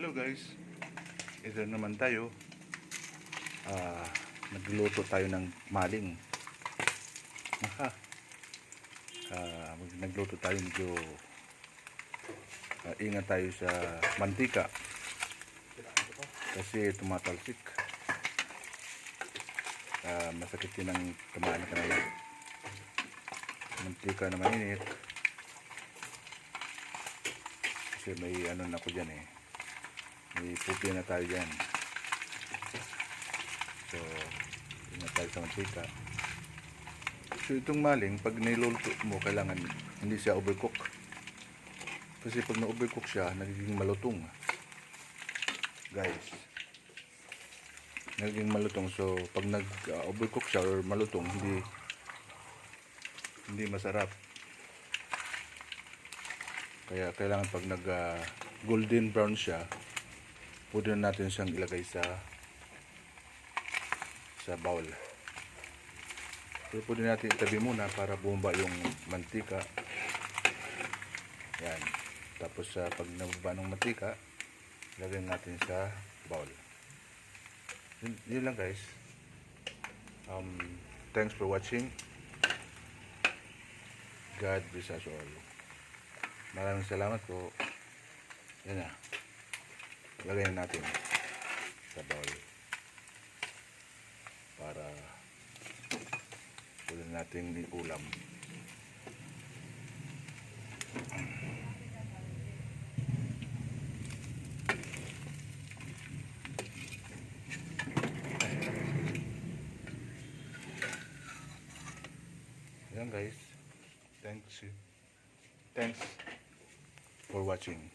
Hello guys, ito naman tayo. Nagluto tayo ng maling. Nagluto tayo, medyo ingat tayo sa mantika kasi tumatalsik. Masakit din ang tamaan ka na mantika na mainit kasi may ano na ako dyan may puti na tayo dyan. So ingat tayo sa mantika. So itong maling, pag niluluto mo, kailangan hindi siya overcook. Kasi pag na-overcook siya, nagiging malutong. Guys, nagiging malutong. So pag nag-overcook siya or malutong, hindi masarap. Kaya kailangan pag nag-golden brown siya, pwede na natin siyang ilagay sa bowl. So, pwede natin itabi muna para bumaba yung mantika. Yan. Tapos pag nababa ng mantika, lagyan natin sa bowl. Yun lang guys. Thanks for watching. God bless us all. Maraming salamat po. Yan na. Lagyan natin sa bowl para pwede natin iulam. Yan guys. Thanks for watching.